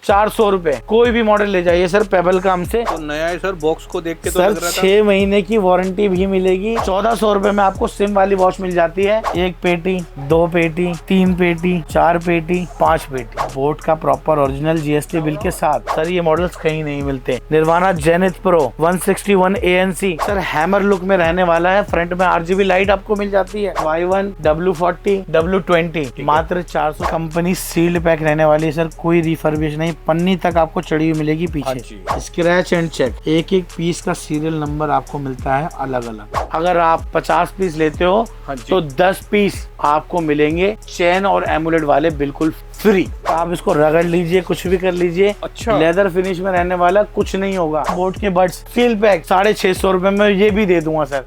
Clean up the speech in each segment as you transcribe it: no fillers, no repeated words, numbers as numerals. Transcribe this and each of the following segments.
₹400। कोई भी मॉडल ले जाइए सर पेबल का हमसे। तो नया है सर, बॉक्स को देख के तो सर लग रहा था। 6 महीने की वारंटी भी मिलेगी। ₹1400 में आपको सिम वाली वॉच मिल जाती है। 1 पेटी, 2 पेटी, 3 पेटी, 4 पेटी, 5 पेटी, बोट का प्रॉपर ओरिजिनल GST बिल के साथ। सर ये मॉडल्स कहीं नहीं मिलते। Nirvana Zenith Pro 161 ANC sir hammer look में रहने वाला है। फ्रंट में RGB लाइट आपको मिल जाती है। Y1 W40 W20 मात्र 400। कंपनी सील्ड पैक रहने वाली है सर, कोई रिफर्बिश नहीं, पन्नी तक आपको चढ़ी हुई मिलेगी पीछे। स्क्रैच एंड चेक, एक एक पीस का सीरियल नंबर आपको मिलता है अलग अलग। अगर आप 50 पीस लेते हो तो 10 पीस आपको मिलेंगे चेन और एमुलेट वाले बिल्कुल फ्री। आप इसको रगड़ लीजिए, कुछ भी कर लीजिए। अच्छा, लेदर फिनिश में रहने वाला, कुछ नहीं होगा। बोट के बड्स सील पैक 650 में ये भी दे दूंगा सर।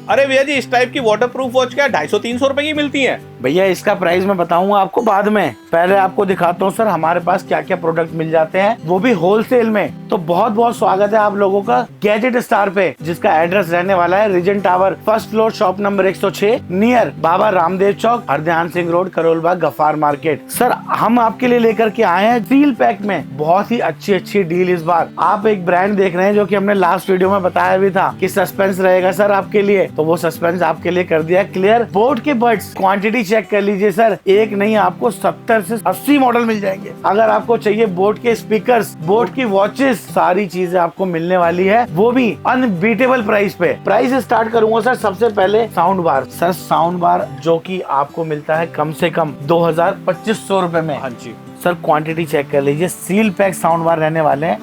अरे भैया जी, इस टाइप की वाटरप्रूफ वॉच क्या 250-300 रुपए की मिलती है? भैया इसका प्राइस मैं बताऊंगा आपको बाद में, पहले आपको दिखाता हूँ सर हमारे पास क्या क्या प्रोडक्ट मिल जाते हैं, वो भी होलसेल में। तो बहुत बहुत स्वागत है आप लोगों का गैजेट स्टार पे, जिसका एड्रेस रहने वाला है Regent Tower, first floor, shop number 106, near Baba Ramdev chowk, Hardhyan Singh road, Karol Bagh, Ghaffar market. Sir हम आपके लिए लेकर के आए हैं सील पैक में बहुत ही अच्छी डील। इस बार आप एक ब्रांड देख रहे हैं जो कि हमने लास्ट वीडियो में बताया भी था कि सस्पेंस रहेगा सर आपके लिए, तो वो सस्पेंस आपके लिए कर दिया क्लियर। बोट के बड्स क्वांटिटी चेक कर लीजिए सर, एक नहीं आपको 70 से 80 मॉडल मिल जाएंगे। अगर आपको चाहिए बोट के स्पीकर्स, बोट की वॉचेस, सारी चीजें आपको मिलने वाली है, वो भी अनबीटेबल प्राइस पे। प्राइस स्टार्ट करूंगा सर सबसे पहले sound bar. Sir sound bar जो कि आपको मिलता है कम से कम 2500 में। हाँ जी सर क्वांटिटी चेक कर लीजिए, सील पैक साउंड बार रहने वाले हैं।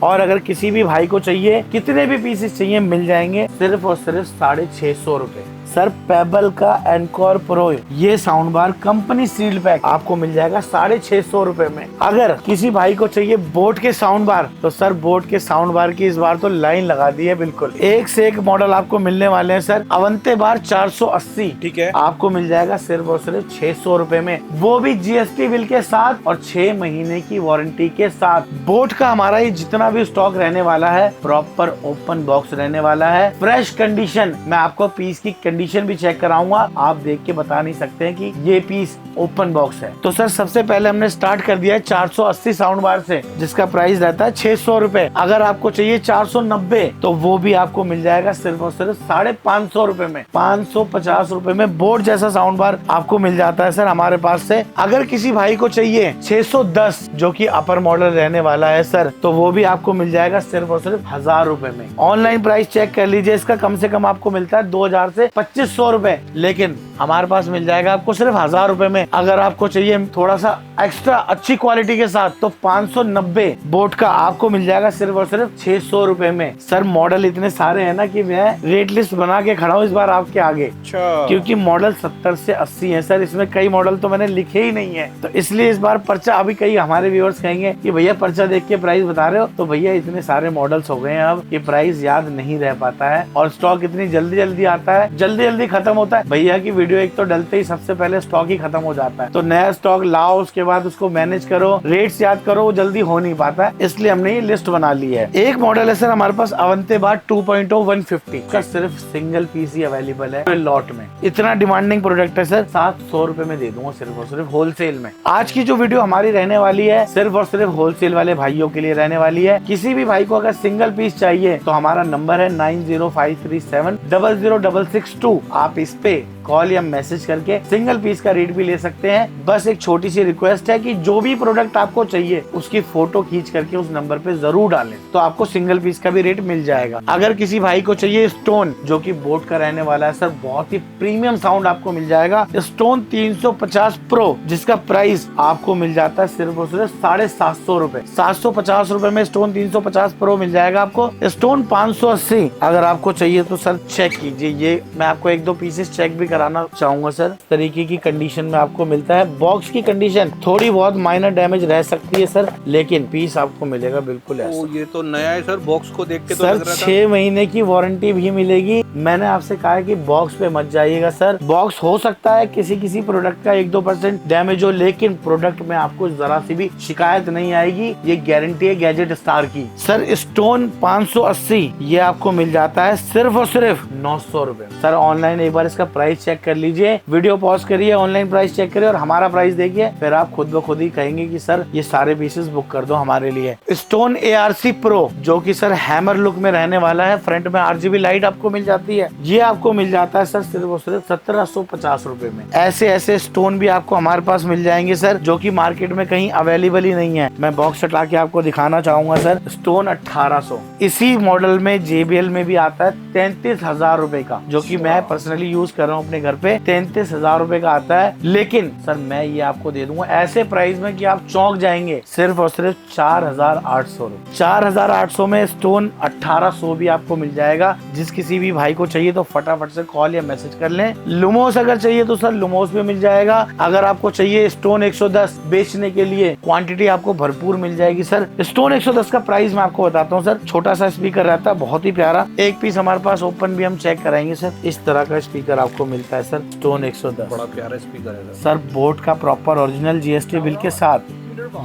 और अगर किसी भी भाई को चाहिए, कितने भी पीसेस चाहिए मिल जाएंगे सिर्फ और सिर्फ 650 सर पेबल का एनकोर प्रो ये sound bar company sealed pack आपको मिल जाएगा 650 में। अगर किसी भाई को चाहिए बोट के साउंड बार, तो सर बोट के साउंड बार की इस बार तो लाइन लगा दी है बिल्कुल। एक से एक मॉडल आपको मिलने वाले हैं सर। अवंते बार 480 ठीक है, आपको मिल जाएगा सिर्फ और सिर्फ 600 में, वो भी GST बिल के साथ और 6 महीने की वारंटी के साथ। बोट का हमारा ये जितना भी स्टॉक रहने वाला है प्रॉपर ओपन बॉक्स रहने वाला है, फ्रेश कंडीशन। मैं आपको पीस की कंडीशन भी चेक कराऊंगा, आप देख के बता नहीं सकते हैं कि ये पीस ओपन बॉक्स है। तो सर सबसे पहले हमने स्टार्ट कर दिया है 480 साउंड बार से, जिसका प्राइस रहता है 600 अगर आपको चाहिए 490 तो वो भी आपको मिल जाएगा सिर्फ और सिर्फ 550 में। 550 रुपए में बोट जैसा साउंड बार आपको मिल जाता है सर हमारे पास से। अगर किसी भाई को चाहिए 610 जो कि अपर मॉडल रहने वाला है सर, तो वो भी आपको मिल जाएगा सिर्फ और सिर्फ 1000 रुपए में। ऑनलाइन प्राइस चेक कर लीजिए, इसका कम से कम आपको मिलता है 2000 से 2500 रुपए, लेकिन हमारे पास मिल जाएगा आपको सिर्फ 1000 रुपए में। अगर आपको चाहिए थोड़ा सा एक्स्ट्रा अच्छी क्वालिटी के साथ तो 590 बोट का आपको मिल जाएगा सिर्फ और सिर्फ 600 रुपए में। सर मॉडल इतने सारे हैं ना कि मैं रेट लिस्ट बना के खड़ा हूँ इस बार आपके आगे, क्योंकि मॉडल 70 से 80 है सर। इसमें कई मॉडल तो मैंने लिखे ही नहीं है, तो इसलिए इस बार पर्चा, अभी कई हमारे व्यूअर्स कहेंगे कि भैया पर्चा देख के प्राइस बता रहे हो, तो भैया इतने सारे मॉडल्स हो गए हैं अब कि प्राइस याद नहीं रह पाता है और स्टॉक इतनी जल्दी आता है, जल्दी खत्म होता है। भैया की वीडियो एक तो डलते ही सबसे पहले स्टॉक ही खत्म हो जाता है, तो नया स्टॉक लाओ, उसके बाद उसको मैनेज करो, रेट्स याद करो, वो जल्दी हो नहीं पाता, इसलिए हमने ये लिस्ट बना ली है। एक मॉडल है सर हमारे पास अवंते बार 2.0 150 का, सिर्फ सिंगल पीस ही अवेलेबल है लॉट में। इतना डिमांडिंग प्रोडक्ट है सर, 700 रुपए में दे दूंगा सिर्फ और सिर्फ होलसेल में। आज की जो वीडियो हमारी रहने वाली है सिर्फ और सिर्फ होलसेल वाले भाइयों के लिए रहने वाली है। किसी भी भाई को अगर सिंगल पीस चाहिए तो हमारा नंबर है 9053700662। आप इस पे कॉल या मैसेज करके सिंगल पीस का रेट भी ले सकते हैं। बस एक छोटी सी रिक्वेस्ट है कि जो भी प्रोडक्ट आपको चाहिए उसकी फोटो खींच करके उस नंबर पे जरूर डालें, तो आपको सिंगल पीस का भी रेट मिल जाएगा। अगर किसी भाई को चाहिए स्टोन जो कि बोट का रहने वाला है सर, बहुत ही प्रीमियम साउंड आपको मिल जाएगा। स्टोन 350 प्रो जिसका प्राइस आपको मिल जाता है सिर्फ और सिर्फ 750 रुपए। 750 रुपए में स्टोन 350 प्रो मिल जाएगा आपको। स्टोन 580 अगर आपको चाहिए तो सर चेक कीजिए, ये मैं आपको 1-2 पीसेस चेक भी कराना चाहूंगा सर। तरीके की कंडीशन में आपको मिलता है। बॉक्स की कंडीशन थोड़ी बहुत माइनर डैमेज रह सकती है सर, लेकिन पीस आपको मिलेगा बिल्कुल ऐसा। ओ, ये तो नया है सर, बॉक्स को देख के तो सर लग रहा था। 6 महीने की वारंटी भी मिलेगी। मैंने आपसे कहा है कि बॉक्स पे मत जाइएगा सर। बॉक्स हो सकता है किसी प्रोडक्ट का 1-2% डैमेज हो, लेकिन प्रोडक्ट में आपको जरा सी भी शिकायत नहीं आएगी। ये गारंटी है गैजेट स्टार की। सर स्टोन 580 ये आपको मिल जाता है सिर्फ और सिर्फ 900 रुपए। सर ऑनलाइन एक बार इसका प्राइस चेक कर लीजिए, वीडियो पॉज करिए, ऑनलाइन प्राइस चेक करिए और हमारा प्राइस देखिए, फिर आप खुद ब खुद ही कहेंगे कि सर ये सारे पीसेस बुक कर दो हमारे लिए। स्टोन ARC प्रो जो कि सर हैमर लुक में रहने वाला है, फ्रंट में RGB लाइट आपको मिल जाती है। ये आपको मिल जाता है सर सिर्फ और सिर्फ 1750 रुपए में। ऐसे स्टोन भी आपको हमारे पास मिल जाएंगे सर, जो कि मार्केट में कहीं अवेलेबल ही नहीं है। मैं बॉक्स हटा के आपको दिखाना चाहूंगा सर। स्टोन 1800 इसी मॉडल में JBL में भी आता है 33,000 रुपए का, जो कि मैं पर्सनली यूज कर रहा हूँ अपने घर पे। 33,000 रुपए का आता है, लेकिन सर मैं ये आपको दे दूंगा ऐसे प्राइस में कि आप चौंक जाएंगे, सिर्फ और सिर्फ 4,800 रुपए। 4,800 में स्टोन 1800 भी आपको मिल जाएगा। जिस किसी भी भाई को चाहिए तो फटाफट से कॉल या मैसेज कर लें। लुमोस अगर चाहिए तो सर लुमोस भी मिल जाएगा। अगर आपको चाहिए स्टोन 110 बेचने के लिए, क्वांटिटी आपको भरपूर मिल जाएगी सर। स्टोन 110 का प्राइस मैं आपको बताता हूँ सर। छोटा सा स्पीकर रहता है, बहुत ही प्यारा। एक पीस हमारे पास ओपन भी हम चेक कराएंगे सर। इस तरह का स्पीकर आपको मिलता है सर स्टोन 110। बड़ा प्यारा स्पीकर है सर बोट का प्रॉपर ओरिजिनल GST बिल के साथ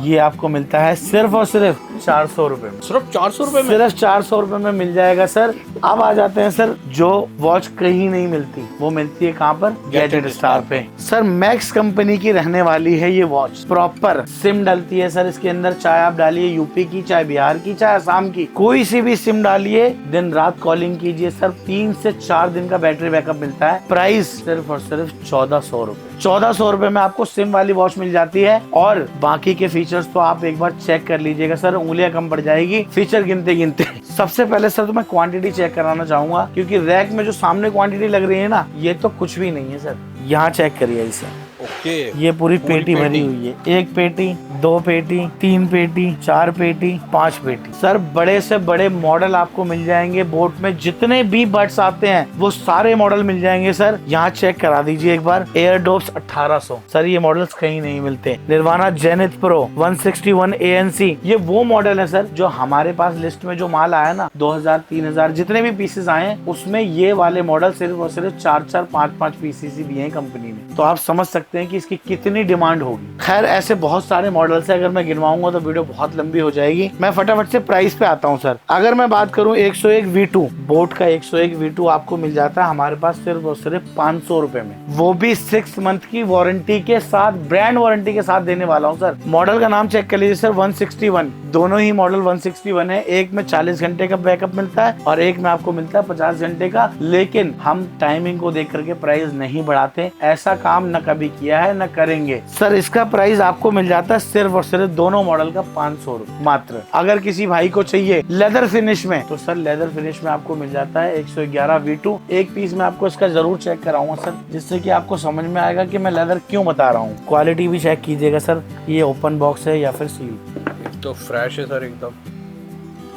ये आपको मिलता है सिर्फ और सिर्फ 400 रुपए में। सिर्फ 400 रुपए में? सिर्फ 400 रुपए में मिल जाएगा सर। अब आ जाते हैं सर, जो वॉच कहीं नहीं मिलती वो मिलती है कहाँ पर? गैजेट स्टार पे। सर मैक्स कंपनी की रहने वाली है ये वॉच। प्रॉपर सिम डलती है सर इसके अंदर। चाहे आप डालिए यूपी की, चाहे बिहार की, चाहे असम की, कोई सी भी सिम डालिए, दिन रात कॉलिंग कीजिए सर। 3 से 4 दिन का बैटरी बैकअप मिलता है। प्राइस सिर्फ और सिर्फ 1400 रुपए। 1400 रुपए में आपको सिम वाली वॉच मिल जाती है। और बाकी के फीचर्स तो आप एक बार चेक कर लीजिएगा सर, उंगलियां कम पड़ जाएगी फीचर गिनते गिनते। सबसे पहले सर तो मैं क्वांटिटी चेक कराना चाहूंगा, क्योंकि रैक में जो सामने क्वांटिटी लग रही है ना, ये तो कुछ भी नहीं है सर। यहाँ चेक करिए इसे। ओके, ये पूरी पेटी भरी हुई है। 1 पेटी, 2 पेटी, 3 पेटी, 4 पेटी, 5 पेटी। सर बड़े से बड़े मॉडल आपको मिल जाएंगे। बोट में जितने भी बड्स आते हैं वो सारे मॉडल मिल जाएंगे सर। यहाँ चेक करा दीजिए एक बार। एयरडोप्स 1800 सर, ये मॉडल्स कहीं नहीं मिलते। निर्वाणा जेनिथ प्रो 161 ANC, ये वो मॉडल है सर जो हमारे पास लिस्ट में जो माल आया ना 2000-3000 जितने भी पीसेस आए हैं, उसमें ये वाले मॉडल सिर्फ और सिर्फ 4-4, 5-5 पीसेस ही दिए हैं कंपनी ने। तो आप समझ सकते हैं कि इसकी कितनी डिमांड होगी। खैर ऐसे बहुत सारे मॉडल्स है, अगर मैं गिनवाऊंगा तो वीडियो बहुत लंबी हो जाएगी। मैं फटाफट से प्राइस पे आता हूँ सर। अगर मैं बात करूँ 101 V2, बोट का 101 V2 आपको मिल जाता है हमारे पास सिर्फ और सिर्फ 500 रुपए में। वो भी 6 मंथ की वारंटी के साथ, ब्रांड वारंटी के साथ देने वाला हूँ सर। मॉडल का नाम चेक कर लीजिए सर, 161। दोनों ही मॉडल 161 है। एक में 40 घंटे का बैकअप मिलता है और एक में आपको मिलता है 50 घंटे का। लेकिन हम टाइमिंग को देख करके प्राइस नहीं बढ़ाते, ऐसा काम न कभी किया है न करेंगे सर। इसका प्राइस आपको मिल जाता है सिर्फ और सिर्फ दोनों मॉडल का 500 रुपए मात्र। अगर किसी भाई को चाहिए लेदर फिनिश में, तो सर लेदर फिनिश में आपको मिल जाता है 111 V2। एक पीस में आपको इसका जरूर चेक कराऊंगा सर, जिससे कि आपको समझ में आएगा कि मैं लेदर क्यों बता रहा हूँ। क्वालिटी भी चेक कीजिएगा सर, ये ओपन बॉक्स है या फिर सील। तो फ्रेश है सर एकदम,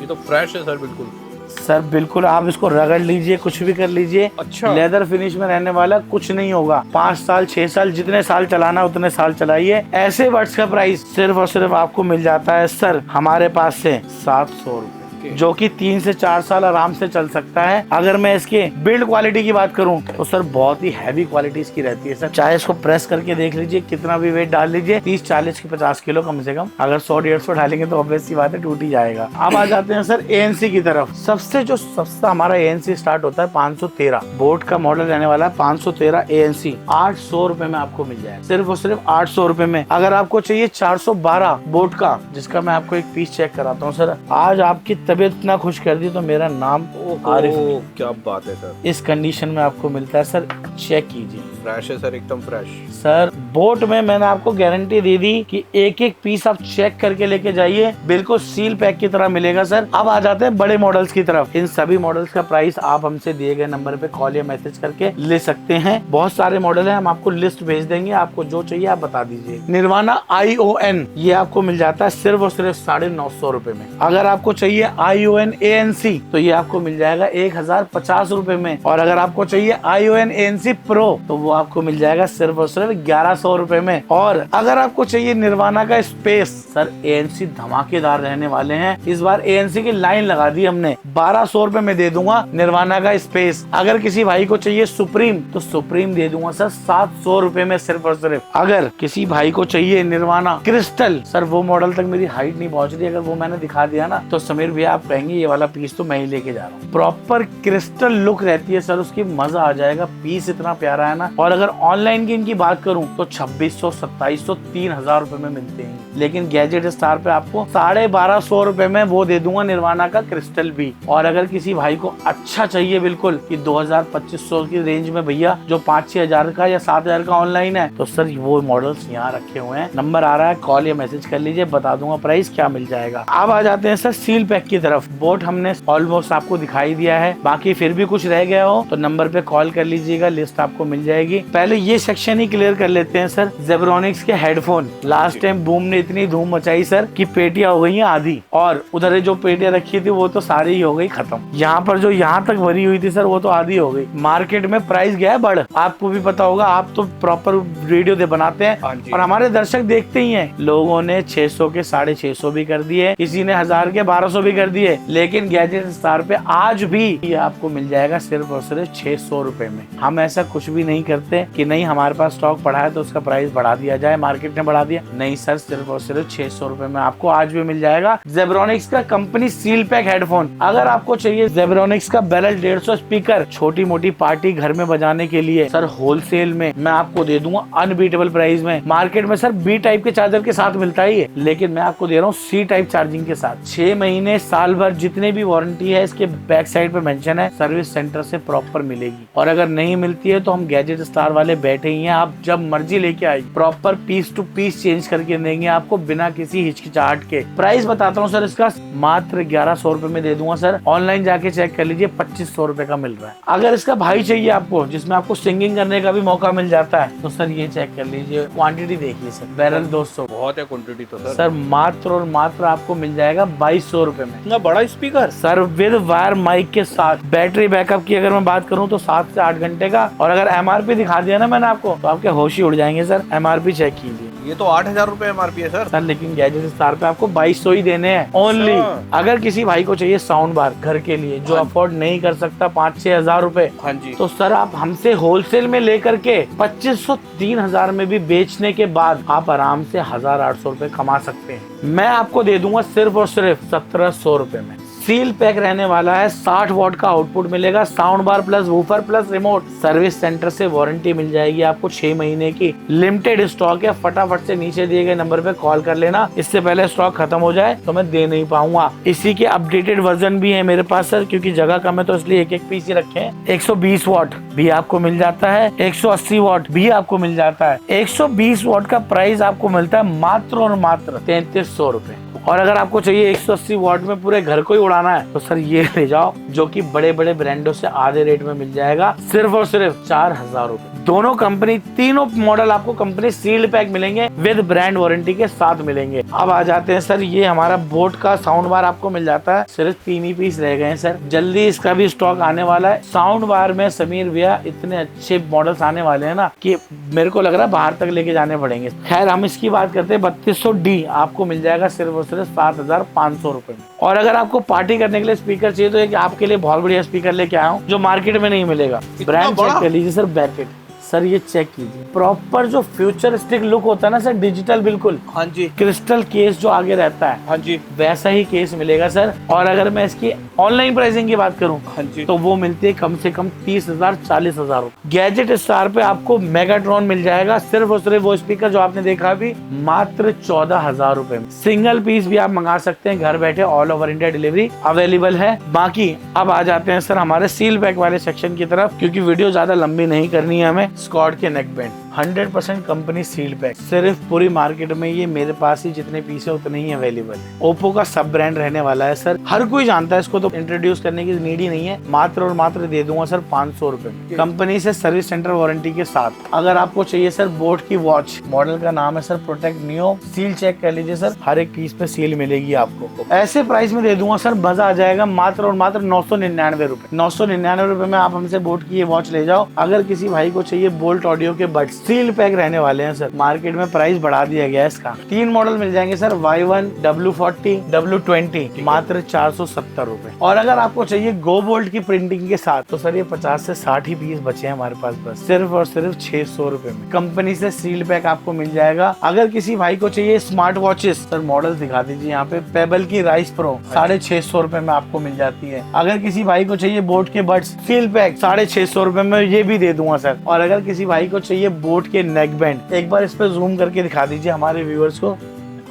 ये तो फ्रेश है सर बिल्कुल। सर बिल्कुल, आप इसको रगड़ लीजिए, कुछ भी कर लीजिए। अच्छा, लेदर फिनिश में रहने वाला, कुछ नहीं होगा। 5 साल 6 साल जितने साल चलाना उतने साल चलाइए। ऐसे बड्स का प्राइस सिर्फ और सिर्फ आपको मिल जाता है सर हमारे पास से 700 रुपए, जो कि 3 से 4 साल आराम से चल सकता है। अगर मैं इसके बिल्ड क्वालिटी की बात करूं तो सर बहुत ही हैवी क्वालिटी इसकी रहती है सर। चाहे इसको प्रेस करके देख लीजिए, कितना भी वेट डाल लीजिए, 30, 40 की 50 किलो कम से कम। अगर 100-150 डालेंगे तो ऑब्वियस सी बात है टूट ही जाएगा। अब आ जाते हैं सर ANC की तरफ। सबसे जो सस्ता हमारा ANC स्टार्ट होता है 513। बोट का मॉडल रहने वाला है 513 ANC, 800 रुपए में आपको मिल जाएगा। सिर्फ और सिर्फ 800 रुपए में। अगर आपको चाहिए 412 बोट का, जिसका मैं आपको एक पीस चेक कराता हूँ सर। आज आपकी तबीयत इतना खुश कर दी तो मेरा नाम आरिफ। क्या बात है सर। इस कंडीशन में आपको मिलता है सर, चेक कीजिए। फ्रेश है सर, एकदम फ्रेश। सर बोट में मैंने आपको गारंटी दे दी कि एक एक पीस आप चेक करके लेके जाइए, बिल्कुल सील पैक की तरह मिलेगा सर। अब आ जाते हैं बड़े मॉडल्स की तरफ। इन सभी मॉडल्स का प्राइस आप हमसे दिए गए नंबर पे कॉल या मैसेज करके ले सकते हैं। बहुत सारे मॉडल है, हम आपको लिस्ट भेज देंगे, आपको जो चाहिए आप बता दीजिए। निर्वाणा ION ये आपको मिल जाता है सिर्फ और सिर्फ 950 रुपए में। अगर आपको चाहिए ION ANC तो ये आपको मिल जाएगा 1050 रुपए में। और अगर आपको चाहिए ION ANC Pro तो वो आपको मिल जाएगा सिर्फ और सिर्फ 1100 रुपए में। और अगर आपको चाहिए निर्वाणा का स्पेस, सर ANC धमाकेदार रहने वाले हैं। इस बार ANC की लाइन लगा दी हमने, 1200 रुपए में दे दूंगा निर्वाणा का स्पेस। अगर किसी भाई को चाहिए सुप्रीम तो सुप्रीम दे दूंगा सर 700 रुपए में सिर्फ और सिर्फ। अगर किसी भाई को चाहिए निर्वाणा क्रिस्टल, सर वो मॉडल तक मेरी हाइट नहीं पहुंच रही, अगर वो मैंने दिखा दिया ना तो समीर भैया आप कहेंगे ये वाला पीस तो मैं ही लेके जा रहा हूँ। प्रॉपर क्रिस्टल लुक रहती है सर उसकी, मजा आ जाएगा। पीस इतना प्यारा है ना। और अगर ऑनलाइन की इनकी बात करूं तो 2600, 2700, 3000 रुपए में मिलते हैं। लेकिन गैजेट स्टार पे आपको 1250 रुपए में वो दे दूंगा निर्वाणा का क्रिस्टल भी। और अगर किसी भाई को अच्छा चाहिए बिल्कुल कि 2000-2500 की रेंज में भैया जो 5-6 हजार का या 7 हजार का ऑनलाइन है तो सर वो मॉडल्स यहाँ रखे हुए हैं। नंबर आ रहा है, कॉल या मैसेज कर लीजिए, बता दूंगा प्राइस क्या मिल जाएगा। अब आ जाते हैं सर सील पैक की तरफ। बोट हमने ऑलमोस्ट आपको दिखाई दिया है, बाकी फिर भी कुछ रह गया हो तो नंबर पे कॉल कर लीजिएगा, लिस्ट आपको मिल जाएगी। पहले ये सेक्शन ही क्लियर कर लेते हैं सर। जेब्रॉनिक्स के हेडफोन, लास्ट टाइम बूम ने इतनी धूम मचाई सर कि पेटियां हो गई हैं आधी, और उधर जो पेटियां रखी थी वो तो सारी ही हो गई खत्म। यहाँ पर जो यहाँ तक भरी हुई थी सर वो तो आधी हो गई। मार्केट में प्राइस गया है बढ़, आपको भी पता होगा, आप तो प्रॉपर वीडियो दे बनाते हैं और हमारे दर्शक देखते ही हैं। लोगों ने 600 के 650 भी कर दिए, किसी ने 1000 के 1200 भी कर दिए, लेकिन गैजेट स्टार पे आज भी ये आपको मिल जाएगा सिर्फ और सिर्फ 600 रुपए में। हम ऐसा कुछ भी नहीं करते कि नहीं हमारे पास स्टॉक पड़ा है तो उसका प्राइस बढ़ा दिया जाए, मार्केट ने बढ़ा दिया, नहीं सर, सिर्फ और सिर्फ 600 रुपए में आपको आज भी मिल जाएगा जेब्रॉनिक्स का कंपनी सील पैक हेडफोन। अगर आपको चाहिए जेब्रॉनिक्स का बेरल 150 स्पीकर छोटी मोटी पार्टी घर में बजाने के लिए, सर होलसेल में मैं आपको दे दूंगा अनबीटेबल प्राइस में। मार्केट में सर बी टाइप के चार्जर के साथ मिलता है लेकिन मैं आपको दे रहा हूँ सी टाइप चार्जिंग के साथ। 6 महीने साल भर जितने भी वारंटी है इसके बैक साइड पे मेंशन है, सर्विस सेंटर से प्रॉपर मिलेगी। और अगर नहीं मिलती है तो हम गैजेट स्टार वाले बैठे ही हैं, आप जब मर्जी लेके आइए, proper piece to piece change करके देंगे आपको बिना किसी हिचकिचाहट के। प्राइस बताता हूँ सर, इसका मात्र 1100 रुपए में दे दूंगा सर। ऑनलाइन जाके चेक कर लीजिए 2500 रुपए का मिल रहा है। अगर इसका भाई चाहिए आपको जिसमें आपको सिंगिंग करने का भी मौका मिल जाता है तो सर ये चेक कर लीजिए, क्वांटिटी देखिए सर, बैरल 200 बहुत है क्वांटिटी तो सर मात्र और मात्र आपको मिल जाएगा 2200 रुपए में। इतना बड़ा speaker sir with wire mic के साथ। बैटरी बैकअप की अगर मैं बात करूं तो 7 से 8 घंटे का। और अगर MRP दिखा दिया ना मैंने आपको तो आपके होश ही उड़ जाएंगे सर। MRP चेक कीजिए, ये तो 8000 रुपए MRP है सर। लेकिन गैजेट स्टार पे आपको 2200 ही देने हैं ओनली। अगर किसी भाई को चाहिए साउंड बार घर के लिए जो अफोर्ड नहीं कर सकता 5-6 हजार रुपए, हाँ जी, तो सर आप हमसे होलसेल में लेकर के 2500-3000 में भी बेचने के बाद आप आराम से 1800 रुपए कमा सकते हैं। मैं आपको दे दूंगा सिर्फ और सिर्फ 1700 रुपए में। सील पैक रहने वाला है, 60 वॉट का आउटपुट मिलेगा, sound bar plus woofer plus remote. Service centre से वारंटी मिल जाएगी आपको 6 महीने की। लिमिटेड स्टॉक है, फटाफट से नीचे दिए गए नंबर पे कॉल कर लेना, इससे पहले स्टॉक खत्म हो जाए तो मैं दे नहीं पाऊंगा। इसी के अपडेटेड वर्जन भी है मेरे पास सर, क्योंकि जगह कम है तो इसलिए एक पीस ही रखे हैं। 120 वॉट भी आपको मिल जाता है, 180 वॉट भी आपको मिल जाता है। 120 वॉट का प्राइस आपको मिलता है मात्र और मात्र 3300 रुपए। और अगर आपको चाहिए 180 वॉट में पूरे घर को ही उड़ाना है तो सर ये ले जाओ, जो कि बड़े बड़े ब्रांडों से आधे रेट में मिल जाएगा सिर्फ और सिर्फ 4000 रुपए। दोनों कंपनी, तीनों मॉडल आपको कंपनी सील्ड पैक मिलेंगे, विद ब्रांड वारंटी के साथ मिलेंगे। अब आ जाते हैं सर, ये हमारा बोट का साउंड बार आपको मिल जाता है, सिर्फ 3 ही पीस रह गए हैं सर, जल्दी इसका भी स्टॉक आने वाला है। साउंड बार में समीर भैया इतने अच्छे मॉडल्स आने वाले हैं ना कि मेरे को लग रहा है बाहर तक लेके जाने पड़ेंगे। खैर हम इसकी बात करते हैं, 3200D आपको मिल जाएगा सिर्फ और सिर्फ 7500 रुपए में। और अगर आपको पार्टी करने के लिए स्पीकर चाहिए तो एक आपके लिए बहुत बढ़िया स्पीकर लेके आया हूँ जो मार्केट में नहीं मिलेगा। ब्रांड चेक कर लीजिए सर, बैकेट सर ये चेक कीजिए, प्रॉपर जो फ्यूचरिस्टिक लुक होता है ना सर, डिजिटल बिल्कुल, हाँ जी, क्रिस्टल केस जो आगे रहता है, हाँ जी, वैसा ही केस मिलेगा सर। और अगर मैं इसकी ऑनलाइन प्राइसिंग की बात करूं, हाँ जी, तो वो मिलती है कम से कम 30,000 40,000। गैजेट स्टार पे आपको मेगाट्रॉन मिल जाएगा सिर्फ और सिर्फ वो स्पीकर जो आपने देखा अभी, मात्र 14,000 रुपए में। सिंगल पीस भी आप मंगा सकते हैं घर बैठे, all over India delivery available है। बाकी अब आ जाते हैं सर हमारे सील पैक वाले सेक्शन की तरफ, क्योंकि वीडियो ज्यादा लंबी नहीं करनी है हमें। स्कॉट के neck band 100% company sealed pack. सिर्फ पूरी मार्केट में ये मेरे पास ही जितने पीस है उतने ही अवेलेबल है। ओप्पो का सब ब्रांड रहने वाला है सर, हर कोई जानता है इसको, तो इंट्रोड्यूस करने की नीड ही नहीं है। मात्र और मात्र दे दूंगा सर 500 रुपए में, कंपनी से सर्विस सेंटर वारंटी के साथ। अगर आपको चाहिए सर बोट की वॉच, मॉडल का नाम है sir Protect Neo, seal check कर लीजिए सर, हर एक पीस पे सील मिलेगी आपको। ऐसे प्राइस में दे दूंगा सर, मजा आ जाएगा। मात्र और मात्र 999 रुपए, 999 रुपए में आप हमसे बोट की ये वॉच ले जाओ। अगर किसी भाई को चाहिए बोल्ट ऑडियो के बड्स, सील पैक रहने वाले हैं सर। मार्केट में प्राइस बढ़ा दिया गया है इसका। 3 मॉडल मिल जाएंगे सर, Y1, W40, W20, मात्र 470 रुपए। और अगर आपको चाहिए गो बोल्ट की प्रिंटिंग के साथ, तो सर ये 50 से 60 ही पीस बचे हैं हमारे पास, बस सिर्फ और सिर्फ 600 रुपए में कंपनी से सील पैक आपको मिल जाएगा। अगर किसी भाई को चाहिए स्मार्ट वॉचेस, सर मॉडल दिखा दीजिए यहाँ पे, पेबल की राइस प्रो 650 रुपए में आपको मिल जाती है। अगर किसी भाई को चाहिए बोट के बड्स सील पैक 650 रुपए में, ये भी दे दूंगा सर। और अगर किसी भाई को चाहिए बोट के नेक बैंड, एक बार इस पे जूम करके दिखा दीजिए हमारे व्यूअर्स को,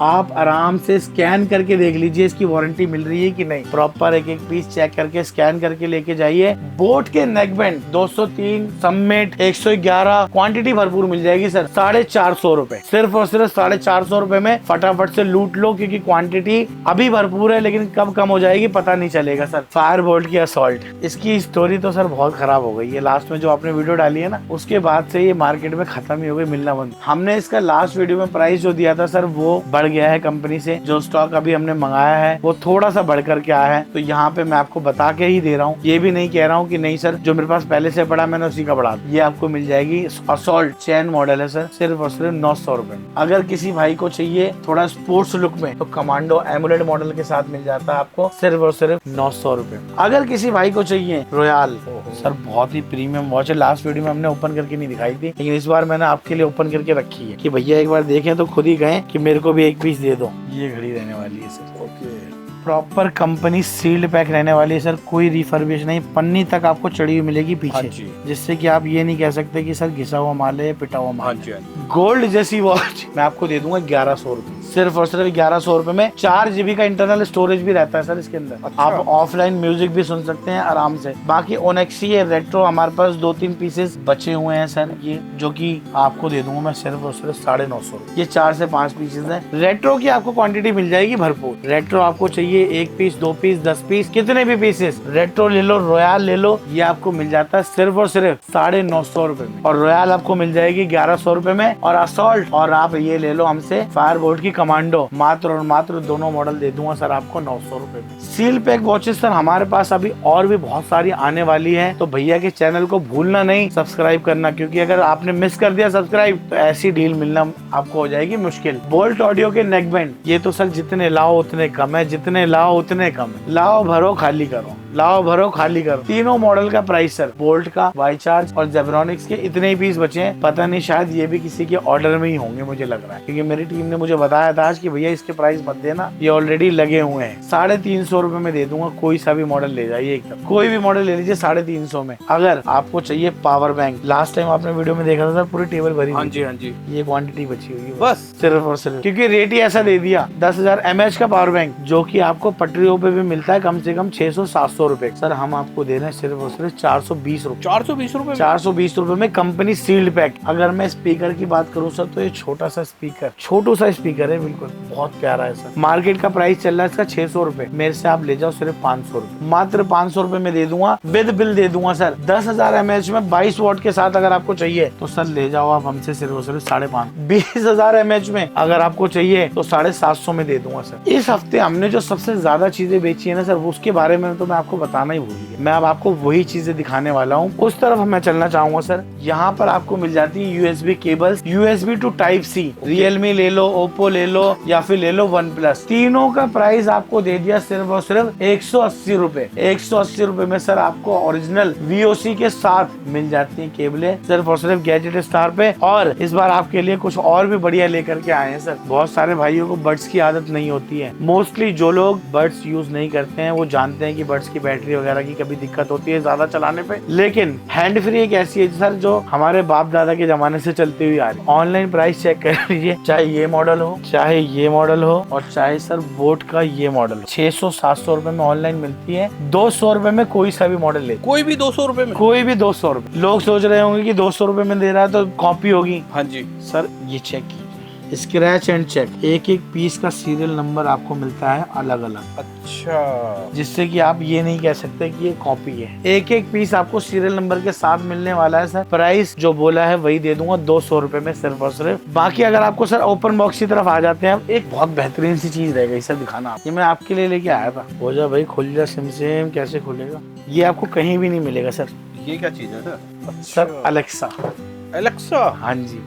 आप आराम से स्कैन करके देख लीजिए इसकी वारंटी मिल रही है कि नहीं। प्रॉपर एक एक पीस चेक करके स्कैन करके लेके जाइए। बोट के नेक बैंड 203, समिट 111, क्वांटिटी भरपूर मिल जाएगी सर, 450 रुपए, सिर्फ और सिर्फ 450 रुपए में फटाफट से लूट लो, क्योंकि क्वांटिटी अभी भरपूर है, लेकिन कब कम हो जाएगी पता नहीं चलेगा सर। फायर बोल्ट की असॉल्ट, इसकी स्टोरी तो सर बहुत खराब हो गई है। लास्ट में जो आपने वीडियो डाली है ना, उसके बाद से ये मार्केट में खत्म ही हो गई, मिलना बंद। हमने इसका लास्ट वीडियो में प्राइस जो दिया था सर, वो बढ़ गया है कंपनी से। जो स्टॉक अभी हमने मंगाया है वो थोड़ा सा बढ़ कर के आया है, तो यहाँ पे मैं आपको बता के ही दे रहा हूँ। ये भी नहीं कह रहा हूँ कि नहीं सर जो मेरे पास पहले से पड़ा मैंने उसी का बढ़ा। ये आपको मिल जाएगी, असॉल्ट चैन मॉडल है सर, सिर्फ और सिर्फ 900 रुपए में। अगर किसी भाई को चाहिए थोड़ा स्पोर्ट्स लुक में, तो कमांडो एमुलेट मॉडल के साथ मिल जाता है आपको, सिर्फ और सिर्फ 900 रुपए। अगर किसी भाई को चाहिए रॉयल, सर बहुत ही प्रीमियम वॉच है। लास्ट वीडियो में हमने ओपन करके नहीं दिखाई थी, लेकिन इस बार मैंने आपके लिए ओपन करके रखी है कि भैया एक बार देखें तो खुद ही कहें कि मेरे को भी एक पीस दे दो। ये घड़ी रहने वाली है sir, okay, proper company sealed pack रहने वाली है सर, कोई रिफर्बिश नहीं, पन्नी तक आपको चढ़ी हुई मिलेगी पीछे, जिससे कि आप ये नहीं कह सकते कि सर घिसा हुआ माल है, पिटा हुआ माल है। गोल्ड जैसी वॉच मैं आपको दे दूंगा 1100 रुपए, सिर्फ और सिर्फ 1100 रुपए में। 4 GB का इंटरनल स्टोरेज भी रहता है सर इसके अंदर। अच्छा। आप ऑफलाइन म्यूजिक भी सुन सकते हैं आराम से। बाकी ओनेक्सी है रेट्रो, हमारे पास 2-3 पीसेस बचे हुए हैं सर, ये जो कि आपको दे दूंगा मैं सिर्फ और सिर्फ 950 रुपए। ये 4 से 5 पीसेस है। रेट्रो की आपको क्वांटिटी मिल जाएगी भरपूर। रेट्रो आपको चाहिए 1 पीस, 2 पीस, 10 पीस, कितने भी पीसेस रेट्रो ले लो, रॉयल ले लो, ये आपको मिल जाता है सिर्फ और सिर्फ 950 रुपए में। और रॉयल आपको मिल जाएगी 1100 रुपए में। और असॉल्ट, और आप ये ले लो हमसे फायर बोल्ट की कमांडो, मात्र और मात्र दोनों मॉडल दे दूंगा सर आपको 900 रुपए में। सील पैक वॉचेस सर हमारे पास अभी और भी बहुत सारी आने वाली है, तो भैया के चैनल को भूलना नहीं सब्सक्राइब करना, क्योंकि अगर आपने मिस कर दिया सब्सक्राइब तो ऐसी डील मिलना आपको हो जाएगी मुश्किल। बोल्ट ऑडियो के नेक बैंड, ये तो सर जितने लाओ उतने कम है, जितने लाओ उतने कम है। लाओ भरो खाली करो, लाओ भरो खाली करो। तीनों मॉडल का प्राइस सर, बोल्ट का, वाई चार्ज और जेब्रॉनिक्स के इतने ही पीस बचे हैं। पता नहीं शायद ये भी किसी के ऑर्डर में ही होंगे, मुझे लग रहा है, क्योंकि मेरी टीम ने मुझे बताया था आज कि भैया इसके प्राइस मत देना, ये ऑलरेडी लगे हुए हैं। 350 रुपए में दे दूंगा, कोई सा भी मॉडल ले जाइए, एकदम कोई भी मॉडल ले लीजिए 350 में। अगर आपको चाहिए पावर बैंक, लास्ट टाइम आपने वीडियो में देखा था सर, पूरी टेबल भरी। हाँ जी, हाँ जी, ये क्वांटिटी बची हुई है बस, सिर्फ और सिर्फ क्योंकि रेट ही ऐसा दे दिया। 10,000 mAh का पावर बैंक, जो कि आपको पटरियों पे भी मिलता है कम से कम 600-700 रुपए, सर हम आपको दे रहे हैं सिर्फ और सिर्फ 420 रुपए। 420 रुपए में कंपनी सील्ड पैक। अगर मैं स्पीकर की बात करूँ सर, तो ये छोटा सा स्पीकर, छोटू सा स्पीकर है, बिल्कुल बहुत प्यारा है सर। मार्केट का प्राइस चल रहा है इसका 600 रुपए, मेरे से आप ले जाओ सिर्फ 500 रुपए, मात्र 500 रुपए में दे दूंगा, विद बिल दे दूंगा सर। 10,000 mAh में 22 वॉट के साथ अगर आपको चाहिए तो सर ले जाओ आप हमसे सिर्फ और सिर्फ 550। 20,000 mAh में अगर आपको चाहिए तो 750 में दे दूंगा सर। इस हफ्ते हमने जो सबसे ज्यादा चीजें बेची है ना सर, उसके बारे में तो मैं आपको बताना ही भूल गया। मैं अब आपको वही चीजें दिखाने वाला हूँ, उस तरफ मैं चलना चाहूंगा सर। यहाँ पर आपको मिल जाती है USB cables, USB to Type C। Realme ले लो, Oppo ले लो, या फिर ले लो OnePlus। तीनों का प्राइस आपको दे दिया सिर्फ और सिर्फ 180 रुपए। 180 रुपए में सर आपको ओरिजिनल VOC के साथ मिल जाती है केबलें, सिर्फ और सिर्फ गैजेट स्टार पे। और इस बार आपके लिए कुछ और भी बढ़िया लेकर के आए हैं सर। बहुत सारे भाइयों को बड्स की आदत नहीं होती है, मोस्टली जो लोग बड्स यूज नहीं करते हैं वो जानते हैं कि बड्स की बैटरी वगैरह की कभी दिक्कत होती है ज्यादा चलाने पे। लेकिन हैंड फ्री एक ऐसी है सर जो हमारे बाप दादा के जमाने से चलती हुई आ रही। ऑनलाइन प्राइस चेक कर लीजिए, चाहे ये मॉडल हो, चाहे ये मॉडल हो, और चाहे सर बोट का ये मॉडल हो, 600-700 रुपए में ऑनलाइन मिलती है। 200 रुपए में कोई सा भी मॉडल ले, कोई भी 200 रुपए में, कोई भी 200 रुपए। लोग सोच रहे होंगे कि 200 रुपए में दे रहा है तो कॉपी होगी। हाँ जी सर ये चेक कीजिए, स्क्रैच एंड चेक, एक एक पीस का सीरियल नंबर आपको मिलता है अलग अलग। अच्छा, जिससे कि आप ये नहीं कह सकते कि ये कॉपी है। एक एक पीस आपको सीरियल नंबर के साथ मिलने वाला है सर। प्राइस जो बोला है वही दे दूंगा 200 रुपए में सिर्फ और सिर्फ। बाकी अगर आपको सर ओपन बॉक्स की तरफ आ जाते हैं, एक बहुत बेहतरीन सी चीज रह गई सर दिखाना। ये मैं आपके लिए लेके आया था। हो जा भाई, खुल जा सिम सिम, कैसे खुलेगा? ये आपको कहीं भी नहीं मिलेगा सर। ये क्या चीज है सर? Sir Alexa. एलेक्सा? हाँ जी,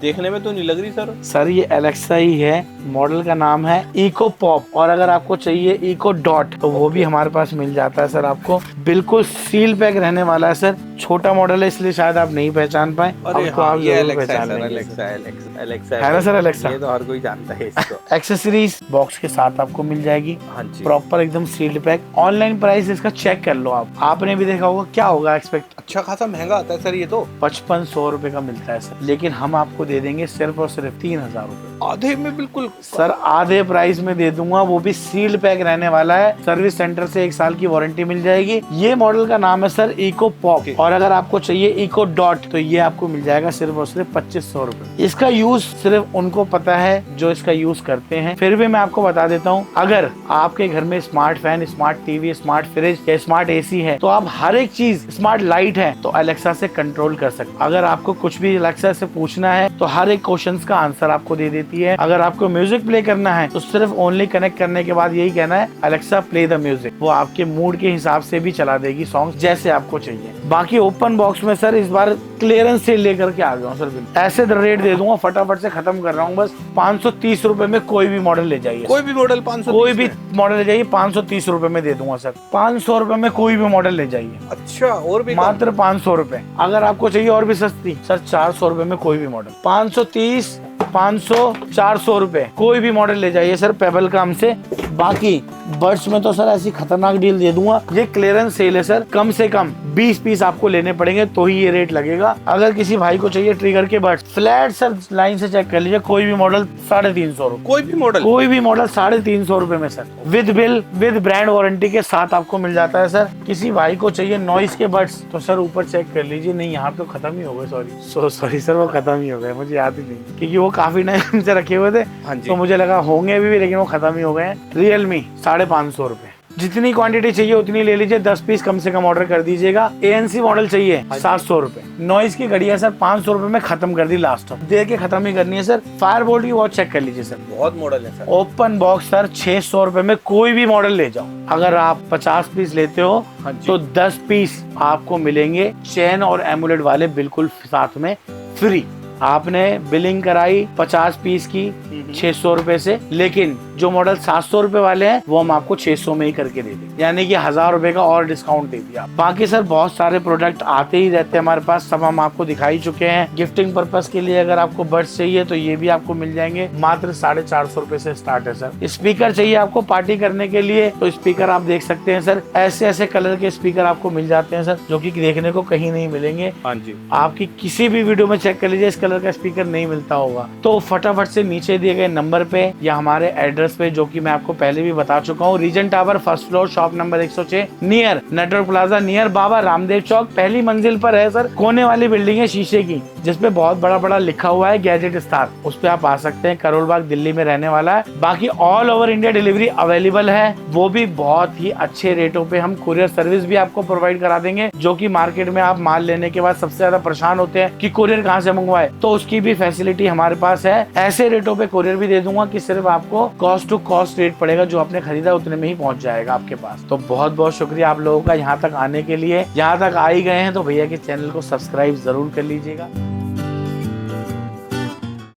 देखने में तो नहीं लग रही सर। सर ये एलेक्सा ही है। मॉडल का नाम है इको पॉप, और अगर आपको चाहिए इको डॉट तो वो भी हमारे पास मिल जाता है सर। आपको बिल्कुल सील पैक रहने वाला है सर। छोटा मॉडल है इसलिए शायद आप नहीं पहचान पाए। अरे तो हाँ, आप ये जरूर एलेक्सा है पहचान सर, लेंगे। एलेक्सा है ना सर एलेक्सा? ये तो हर कोई जानता है इसको। एक्सेसरीज बॉक्स के साथ आपको मिल जाएगी। हाँ जी, प्रॉपर एकदम सील्ड पैक। ऑनलाइन प्राइस इसका चेक कर लो आप, आपने भी देखा होगा। क्या होगा एक्सपेक्ट? अच्छा खासा महंगा आता है सर ये तो। 5500 रुपए का मिलता है सर, लेकिन हम आपको दे देंगे सिर्फ और सिर्फ 3000 रुपए। आधे में बिल्कुल सर आधे प्राइस में दे दूंगा, वो भी सील्ड पैक रहने वाला है। सर्विस सेंटर से 1 साल की वारंटी मिल जाएगी। ये मॉडल का नाम है सर इको पॉप, और अगर आपको चाहिए इको डॉट तो ये आपको मिल जाएगा सिर्फ और सिर्फ 2500 रुपए। इसका यूज सिर्फ उनको पता है जो इसका यूज करते हैं। फिर भी मैं आपको बता देता हूँ, अगर आपके घर में smart fan, smart TV, smart fridge या स्मार्ट एसी है तो आप हर एक चीज, स्मार्ट लाइट है तो अलेक्सा से कंट्रोल कर सकते। अगर आपको कुछ भी अलेक्सा से पूछना है तो हर एक क्वेश्चन का आंसर आपको दे देती है। अगर आपको म्यूजिक प्ले करना है तो सिर्फ ओनली कनेक्ट करने के बाद यही कहना है अलेक्सा प्ले द म्यूजिक, वो आपके मूड के हिसाब से भी चला देगी सॉन्ग जैसे आपको चाहिए। बाकी ओपन बॉक्स में सर इस बार क्लियरेंस सेल लेकर के आ गया हूँ सर। ऐसे रेट दे दूंगा, फटाफट से खत्म कर रहा हूँ बस। 530 रुपए में कोई भी मॉडल ले जाइए। कोई भी मॉडल 530 कोई भी मॉडल ले जाइए, 530 रुपए में दे दूंगा सर। 500 रुपए में कोई भी मॉडल ले जाइए। अच्छा, और भी मात्र 500 रुपए। अगर आपको चाहिए और भी सस्ती सर, 400 रुपए में कोई भी मॉडल। 530, 500, 400 रुपए कोई भी मॉडल ले जाइए सर पेबल का हमसे। बाकी बड्स में तो सर ऐसी खतरनाक डील दे दूंगा। ये क्लियरेंस सेल है सर, कम से कम 20 पीस आपको लेने पड़ेंगे तो ही ये रेट लगेगा। अगर किसी भाई को चाहिए ट्रिगर के बड्स फ्लैट सर, लाइन से चेक कर लीजिए, कोई भी मॉडल 350 रुपए। कोई भी मॉडल 350 रुपए में sir, with bill, with brand warranty के साथ आपको मिल जाता है सर। किसी भाई को चाहिए नॉइस के बड्स तो सर ऊपर चेक कर लीजिए। नहीं, यहाँ तो खत्म ही हो गए, सॉरी सर, वो खत्म ही हो गए, मुझे याद ही नहीं, क्योंकि वो काफी टाइम से रखे हुए थे। हाँ जी, तो मुझे लगा होंगे अभी भी, लेकिन वो खत्म ही हो गए हैं। रियलमी 550 रुपए। जितनी क्वांटिटी चाहिए उतनी ले लीजिए, 10 पीस कम से कम ऑर्डर कर दीजिएगा। ANC मॉडल चाहिए 700 रुपए। नॉइस की घड़ी है सर 500 रुपए में खत्म कर दी, लास्ट दे के खत्म ही करनी है सर। फायरबोल्ट की वॉच चेक कर लीजिए सर, बहुत मॉडल है सर। ओपन बॉक्स सर 600 रुपए में कोई भी मॉडल ले जाओ। अगर आप 50 पीस लेते हो तो 10 पीस आपको मिलेंगे चेन और एमुलेट वाले बिल्कुल साथ में फ्री। आपने बिलिंग कराई 50 पीस की 600 रुपए से, लेकिन जो मॉडल 700 रुपए वाले हैं वो हम आपको 600 में ही करके दे देंगे, यानी कि 1000 रुपए का और डिस्काउंट दे दिया। बाकी सर बहुत सारे प्रोडक्ट आते ही रहते हैं हमारे पास, सब हम आपको दिखा ही चुके हैं। गिफ्टिंग पर्पस के लिए अगर आपको बड्स चाहिए तो ये भी आपको मिल जाएंगे, मात्र 450 रुपए से स्टार्ट है सर। स्पीकर चाहिए आपको पार्टी करने के लिए तो स्पीकर आप देख सकते हैं सर, ऐसे ऐसे कलर के स्पीकर आपको मिल जाते हैं सर, जो कि देखने को कहीं नहीं मिलेंगे। हाँ जी, आपकी किसी भी वीडियो में चेक कर लीजिए, इस कलर का स्पीकर नहीं मिलता होगा। तो फटाफट से नीचे दिए गए नंबर पे या हमारे एड्रेस पे, जो कि मैं आपको पहले भी बता चुका हूँ, region tower first floor, shop number 106, near network plaza, near Baba Ramdev Chowk, पहली मंजिल पर है सर। कोने वाली बिल्डिंग है शीशे की, जिसपे बहुत बड़ा बड़ा लिखा हुआ है गैजेट स्टार, उस पे आप आ सकते हैं। करोल बाग दिल्ली में रहने वाला है। बाकी all over India delivery available है, वो भी बहुत ही अच्छे रेटों पे। हम कुरियर सर्विस भी आपको प्रोवाइड करा देंगे, जो कि मार्केट में आप माल लेने के बाद सबसे ज्यादा परेशान होते हैं कि कुरियर कहाँ से मंगवाए, तो उसकी भी फैसिलिटी हमारे पास है। ऐसे रेटों पे कुरियर भी दे दूंगा कि सिर्फ आपको कॉस्ट टू कॉस्ट रेट पड़ेगा, जो आपने खरीदा उतने में ही पहुंच जाएगा आपके पास। तो बहुत बहुत शुक्रिया आप लोगों का यहाँ तक आने के लिए। यहाँ तक आ ही गए हैं तो भैया के चैनल को सब्सक्राइब जरूर कर लीजिएगा।